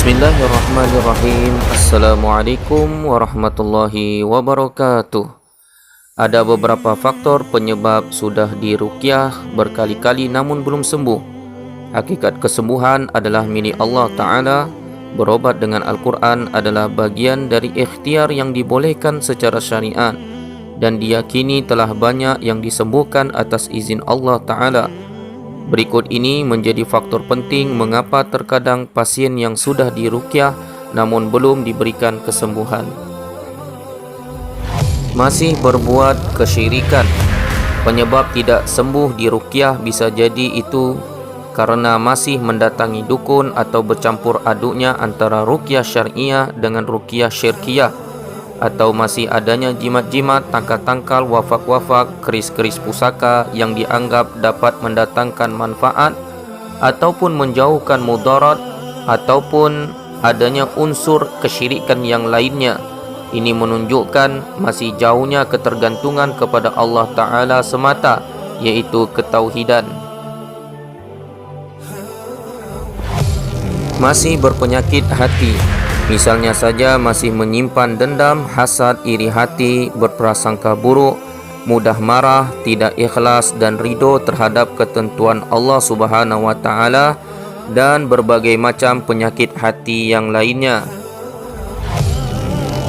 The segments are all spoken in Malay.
Bismillahirrahmanirrahim. Assalamualaikum warahmatullahi wabarakatuh. Ada beberapa faktor penyebab sudah diruqyah berkali-kali namun belum sembuh. Hakikat kesembuhan adalah milik Allah Ta'ala. Berobat dengan Al-Quran adalah bagian dari ikhtiar yang dibolehkan secara syariat, dan diyakini telah banyak yang disembuhkan atas izin Allah Ta'ala. Berikut ini menjadi faktor penting mengapa terkadang pasien yang sudah diruqyah namun belum diberikan kesembuhan. Masih berbuat kesyirikan. Penyebab tidak sembuh diruqyah bisa jadi itu karena masih mendatangi dukun atau bercampur aduknya antara ruqyah syariah dengan ruqyah syirkiyah, atau masih adanya jimat-jimat, tangkal-tangkal, wafak-wafak, keris-keris pusaka yang dianggap dapat mendatangkan manfaat ataupun menjauhkan mudarat, ataupun adanya unsur kesyirikan yang lainnya. Ini menunjukkan masih jauhnya ketergantungan kepada Allah Ta'ala semata, yaitu ketauhidan. Masih berpenyakit hati. Misalnya saja masih menyimpan dendam, hasad, iri hati, berprasangka buruk, mudah marah, tidak ikhlas dan ridho terhadap ketentuan Allah Subhanahu wa Ta'ala, dan berbagai macam penyakit hati yang lainnya.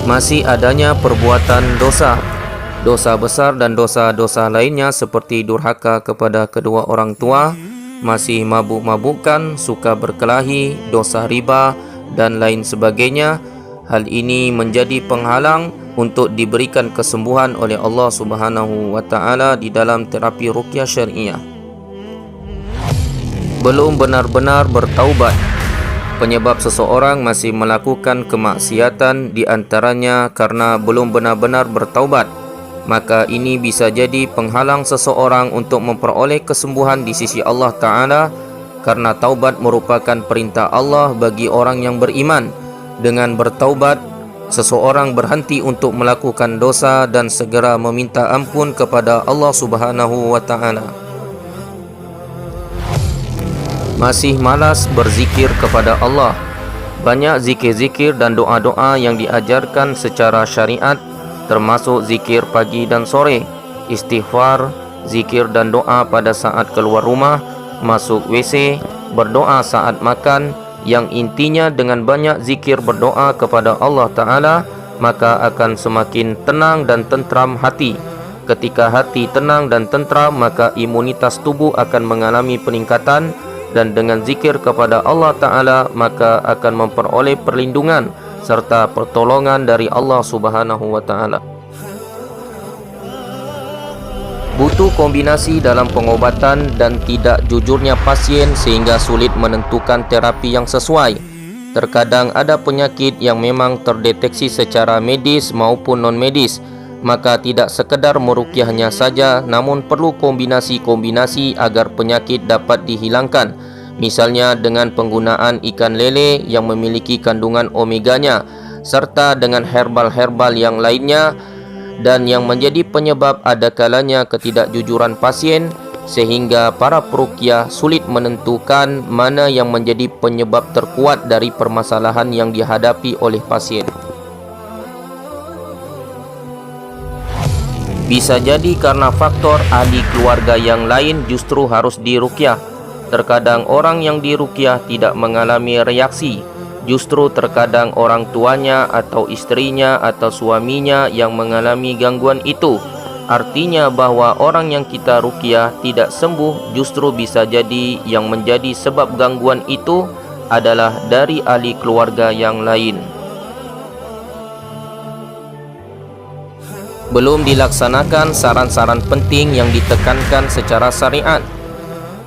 Masih adanya perbuatan dosa, dosa besar dan dosa-dosa lainnya seperti durhaka kepada kedua orang tua, masih mabuk-mabukkan, suka berkelahi, dosa riba dan lain sebagainya. Hal ini menjadi penghalang untuk diberikan kesembuhan oleh Allah Subhanahu wa Ta'ala di dalam terapi ruqyah syariah. Belum benar-benar bertaubat. Penyebab seseorang masih melakukan kemaksiatan di antaranya karena belum benar-benar bertaubat, maka ini bisa jadi penghalang seseorang untuk memperoleh kesembuhan di sisi Allah Ta'ala, karena taubat merupakan perintah Allah bagi orang yang beriman. Dengan bertaubat, seseorang berhenti untuk melakukan dosa dan segera meminta ampun kepada Allah Subhanahu wa Ta'ala. Masih malas berzikir kepada Allah. Banyak zikir-zikir dan doa-doa yang diajarkan secara syariat, termasuk zikir pagi dan sore, istighfar, zikir dan doa pada saat keluar rumah, masuk WC, berdoa saat makan, yang intinya dengan banyak zikir berdoa kepada Allah Ta'ala, maka akan semakin tenang dan tentram hati. Ketika hati tenang dan tentram, maka imunitas tubuh akan mengalami peningkatan, dan dengan zikir kepada Allah Ta'ala maka akan memperoleh perlindungan serta pertolongan dari Allah Subhanahu wa Ta'ala. Butuh kombinasi dalam pengobatan dan tidak jujurnya pasien sehingga sulit menentukan terapi yang sesuai. Terkadang ada penyakit yang memang terdeteksi secara medis maupun non-medis, maka tidak sekedar meruqyahnya saja, namun perlu kombinasi-kombinasi agar penyakit dapat dihilangkan. Misalnya dengan penggunaan ikan lele yang memiliki kandungan omeganya, serta dengan herbal-herbal yang lainnya. Dan yang menjadi penyebab ada kalanya ketidakjujuran pasien, sehingga para peruqyah sulit menentukan mana yang menjadi penyebab terkuat dari permasalahan yang dihadapi oleh pasien. Bisa jadi karena faktor ahli keluarga yang lain justru harus diruqyah. Terkadang orang yang diruqyah tidak mengalami reaksi. Justru terkadang orang tuanya atau istrinya atau suaminya yang mengalami gangguan itu. Artinya bahwa orang yang kita ruqyah tidak sembuh, justru bisa jadi yang menjadi sebab gangguan itu adalah dari ahli keluarga yang lain. Belum dilaksanakan saran-saran penting yang ditekankan secara syariat.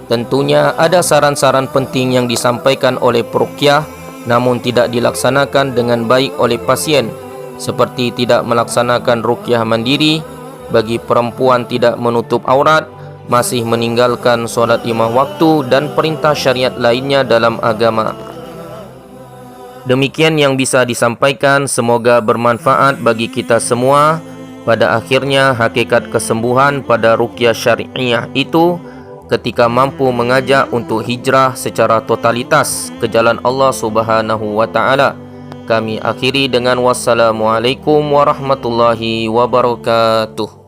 Tentunya ada saran-saran penting yang disampaikan oleh peruqyah namun tidak dilaksanakan dengan baik oleh pasien, seperti tidak melaksanakan ruqyah mandiri, bagi perempuan tidak menutup aurat, masih meninggalkan solat 5 waktu dan perintah syariat lainnya dalam agama. Demikian yang bisa disampaikan, semoga bermanfaat bagi kita semua. Pada akhirnya hakikat kesembuhan pada ruqyah syariah itu ketika mampu mengajak untuk hijrah secara totalitas ke jalan Allah Subhanahu wa taala. Kami akhiri dengan wassalamualaikum warahmatullahi wabarakatuh.